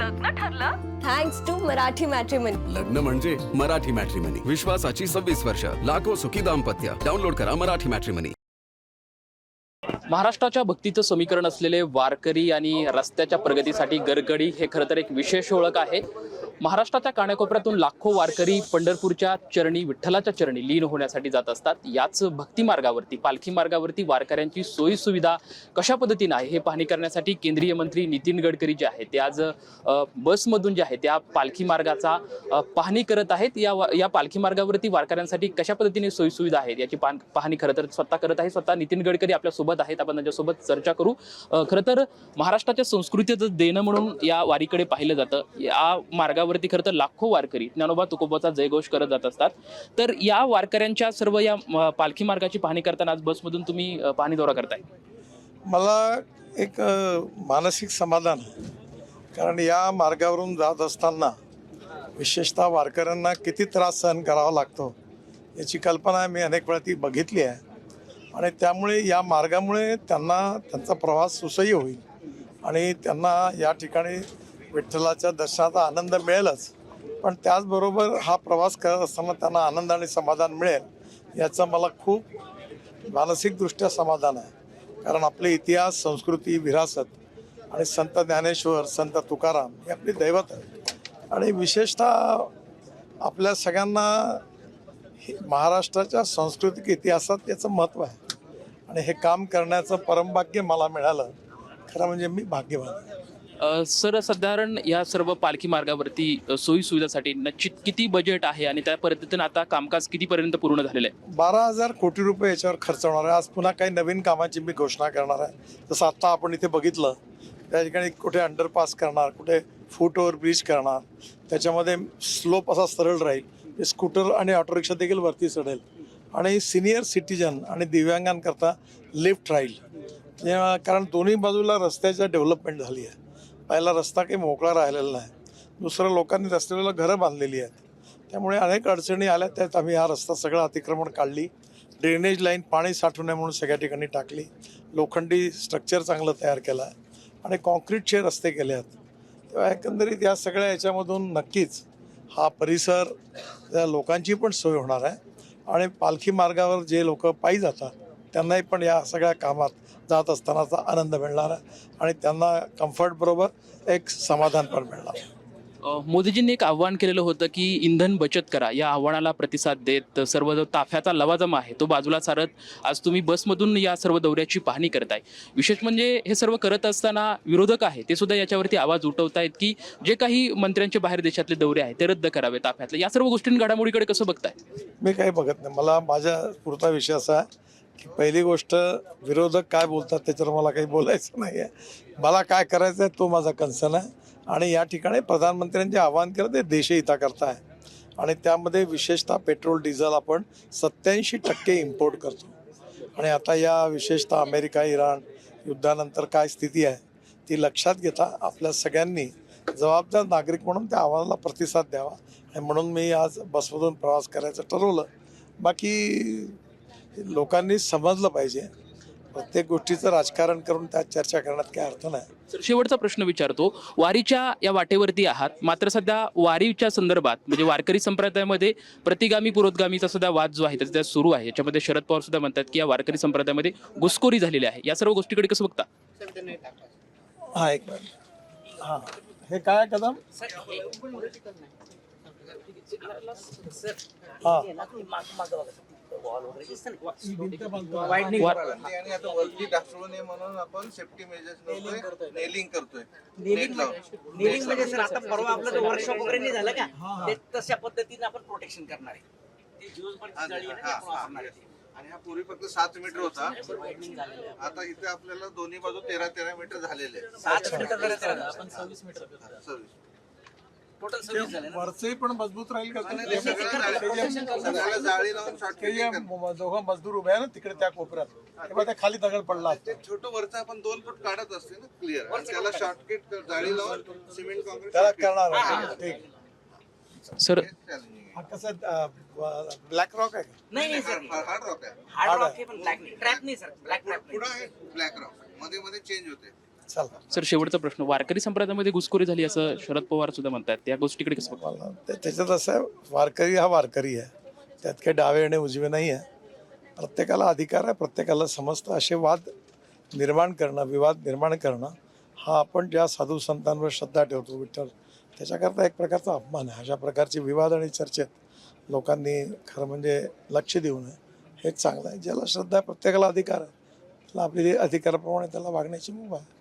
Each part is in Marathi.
लग्न ठरलं? Thanks to Marathi matrimony. लग्न म्हणजे मराठी मॅट्रिमनी. विश्वासाची 26 वर्ष. लाखो सुखी दाम्पत्य. डाउनलोड करा मराठी मॅट्रिमनी. महाराष्ट्राच्या भक्तीचं समीकरण असलेले वारकरी आणि रस्त्याच्या प्रगतीसाठी गरगडी हे खरं तर एक विशेष ओळख आहे. महाराष्ट्राच्या कानाकोपऱ्यातून लाखो वारकरी पंढरपूरच्या चरणी, विठ्ठलाच्या चरणी लीन होण्यासाठी जात असतात. याच भक्ती मार्गावरती, पालखी मार्गावरती वारकऱ्यांची सोयी सुविधा कशा पद्धतीने आहे हे पाहणी करण्यासाठी केंद्रीय मंत्री नितीन गडकरी जे आहेत ते आज बसमधून जे आहे त्या पालखी मार्गाचा पाहणी करत आहेत. या पालखी मार्गावरती वारकऱ्यांसाठी कशा पद्धतीने सोयी सुविधा आहेत याची पाहणी खरं तर स्वतः करत आहे. स्वतः नितीन गडकरी आपल्या सोबत आहेत. आपण त्यांच्यासोबत चर्चा करू. खरं तर महाराष्ट्राच्या संस्कृतीचं देणं म्हणून या वारीकडे पाहिलं जातं. या मार्गावरती खरं तर लाखो वारकरी ज्ञानोबा तुकोबाचा जयघोष करत जात असतात. तर या वारकऱ्यांच्या सर्व या पालखी मार्गाची पाहणी करताना आज बसमधून तुम्ही पाहणी दौरा करताय. मला एक मानसिक समाधान आहे, कारण या मार्गावरून जात असताना विशेषतः वारकऱ्यांना किती त्रास सहन करावा लागतो याची कल्पना मी अनेक वेळा ती बघितली आहे. आणि त्यामुळे या मार्गामुळे त्यांना त्यांचा प्रवास सुसह्य होईल आणि त्यांना या ठिकाणी विठ्ठलाच्या दर्शनाचा आनंद मिळेलच, पण त्याचबरोबर हा प्रवास करत असताना त्यांना आनंद आणि समाधान मिळेल याचं मला खूप मानसिकदृष्ट्या समाधान आहे. कारण आपले इतिहास, संस्कृती, विरासत आणि संत ज्ञानेश्वर, संत तुकाराम हे आपली दैवत आहे. आणि विशेषतः आपल्या सगळ्यांना महाराष्ट्राच्या सांस्कृतिक इतिहासात याचं महत्त्व आहे आणि हे काम करण्याचं परमभाग्य मला मिळालं. खरं म्हणजे मी भाग्यवान आहे. सर्वसाधारण या सर्व पालखी मार्गावरती सोयी सुविधासाठी निश्चित किती बजेट आहे आणि त्या पद्धतीने आता कामकाज कितीपर्यंत पूर्ण झालेलं आहे? 12,000 कोटी रुपये याच्यावर खर्च होणार आहे. आज पुन्हा काही नवीन कामाची मी घोषणा करणार आहे. जसं आत्ता आपण इथे बघितलं त्या ठिकाणी कुठे अंडरपास करणार, कुठे फूट ओव्हर ब्रिज करणार, त्याच्यामध्ये स्लोप असा सरळ राहील, स्कूटर आणि ऑटो रिक्षा देखील वरती चढेल आणि सिनियर सिटीजन आणि दिव्यांगांकरता लिफ्ट राहील. कारण दोन्ही बाजूला रस्त्याच्या डेव्हलपमेंट झाली आहे. पहिला रस्ता काही मोकळा राहिलेला नाही, दुसरं लोकांनी रस्त्याला घरं बांधलेली आहेत. त्यामुळे अनेक अडचणी आल्या, त्यात आम्ही हा रस्ता सगळं अतिक्रमण काढली, ड्रेनेज लाईन पाणी साठवू नये म्हणून सगळ्या ठिकाणी टाकली, लोखंडी स्ट्रक्चर चांगलं तयार केलं आहे आणि कॉन्क्रीटचे रस्ते केले आहेत. तेव्हा एकंदरीत या सगळ्या याच्यामधून नक्कीच हा परिसर त्या लोकांची पण सोय होणार आहे आणि पालखी मार्गावर जे लोक पायी जातात त्यांनाही पण या सगळ्या कामात जात असतानाचा आनंद मिळणार आहे आणि त्यांना कम्फर्ट बरोबर एक समाधान पण मिळणार आहे. मोदीजींनी एक आव्हान केलेलं होतं की इंधन बचत करा. या आव्हानाला प्रतिसाद देत सर्व जो ताफ्याचा लवाजमा आहे तो बाजूला सारत आज तुम्ही बसमधून या सर्व दौऱ्याची पाहणी करताय. विशेष म्हणजे हे सर्व करत असताना विरोधक आहे ते सुद्धा याच्यावरती आवाज उठवतायत की जे काही मंत्र्यांचे बाहेर देशातले दौरे आहेत ते रद्द करावे ताफ्यातले. या सर्व गोष्टी घडामोडीकडे कसं बघताय? मी काही बघत नाही. मला माझ्या पुरता विषय असा आहे की पहिली गोष्ट विरोधक काय बोलतात त्याच्यावर मला काही बोलायचं नाही आहे. मला काय करायचं आहे तो माझा कन्सर्न आहे आणि या ठिकाणी प्रधानमंत्र्यांचे आवाहन केलं ते देशहिताकरता आहे आणि त्यामध्ये विशेषतः पेट्रोल डिझेल आपण 87% इम्पोर्ट करतो आणि आता या विशेषतः अमेरिका इराण युद्धानंतर काय स्थिती आहे ती लक्षात घेता आपल्या सगळ्यांनी जबाबदार नागरिक म्हणून त्या आव्हानाला प्रतिसाद द्यावा आणि म्हणून मी आज बसमधून प्रवास करायचं ठरवलं. बाकी लोकांनी समजलं पाहिजे, प्रत्येक गोष्टीचं राजकारण करून त्यात चर्चा करण्यात काही अर्थ नाही. शेवटचा प्रश्न विचारतो. वारीच्या या वाटेवरती आहात, मात्र सध्या वारीच्या संदर्भात म्हणजे वारकरी संप्रदायामध्ये प्रतिगामी पुरोगामीचा सुद्धा वाद जो आहे त्याचा सुरू आहे. याच्यामध्ये शरद पवार सुद्धा म्हणतात की या वारकरी संप्रदायामध्ये घुसखोरी झालेली आहे. या सर्व गोष्टीकडे कसं बघता? हां, एक मिनिट. हां, हे काय कदम? हां, आणि आता वरती ढासळू नये म्हणून आपण सेफ्टी मेजर्स नेलिंग करतोय. नेलिंग म्हणजे सर आता परवा आपलं वर्कशॉप वगैरे नाही झालं का, ते तशा पद्धतीने आपण प्रोटेक्शन करणार आहे. ते जीवनभर जाळी आहे ना, ते वापरणार आहे. आणि हा पूर्वी फक्त 7 मीटर होता, आता इथे आपल्याला दोन्ही बाजू 13 मीटर झालेले आहेत. 7 मीटर करायचं आपण 26 मीटर 26 टोटल 26 झाले ना. वरचंही पण मजबूत राहील का? सगळ्याला जाळी लावून शॉर्ट दोघं मजदूर उभे आहे ना तिकडे त्या कोपऱ्यात, तेव्हा त्या खाली दगड पडला. ते छोटं वरचं आपण 2 फूट काढत असते ना क्लिअर, आणि त्याला शॉर्टकट जाळी लावून सिमेंट कॉन्क्रीट त्याला करणार आहे. ठीक सर, हा कसं ब्लॅक रॉक आहे का? नाही सर, हार्ड रॉक आहे. हार्ड रॉक आहे पण ब्लॅक नाही, ट्रॅप नाही सर, ब्लॅक ट्रॅप पुढं आहे ब्लॅक रॉक, मध्ये मध्ये चेंज होते. चला सर शेवटचा प्रश्न, वारकरी संप्रदायामध्ये घुसखोरी झाली असं शरद पवार सुद्धा म्हणतात, त्या गोष्टीकडे कसं बघता? मला त्याच्यात असं आहे, वारकरी हा वारकरी आहे, त्यात काही डावे आणि उजवे नाही आहे. प्रत्येकाला अधिकार आहे, प्रत्येकाला समजतं. असे वाद निर्माण करणं, विवाद निर्माण करणं हा आपण ज्या साधू संतांवर श्रद्धा ठेवतो विठ्ठल, त्याच्याकरता एक प्रकारचा अपमान आहे. अशा प्रकारचे विवाद आणि चर्चेत लोकांनी खरं म्हणजे लक्ष देऊ नये, हेच चांगलं आहे. ज्याला श्रद्धा आहे प्रत्येकाला अधिकार आहे, त्याला आपली अधिकाराप्रमाणे त्याला वागण्याची मुभा आहे.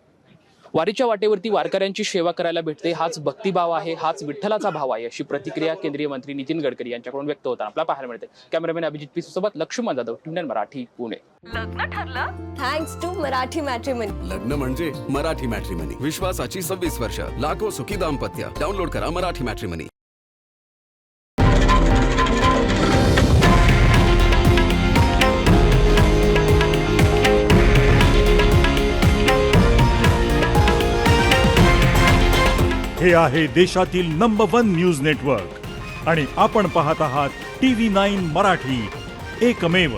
वारीच्या वाटेवरती वारकऱ्यांची सेवा करायला भेटते, हाच भक्तिभाव आहे, हाच विठ्ठलाचा भाव आहे, अशी प्रतिक्रिया केंद्रीय मंत्री नितीन गडकरी यांच्याकडून व्यक्त होताना आपल्याला पाहायला मिळते. कॅमेरामॅन अभिजित पी सोबत लक्ष्मण जाधव, TVN मराठी, पुणे. लग्न ठरलं थँक्स टू मराठी मॅट्रिमनी. लग्न म्हणजे मराठी मॅट्रिमनी. विश्वासाची 26 वर्ष, लाखो सुखी दाम्पत्य. डाउनलोड करा मराठी मॅट्रिमनी. हे आहे देशातील नंबर 1 न्यूज नेटवर्क आणि आपण पाहत आहात TV9 मराठी, एकमेव.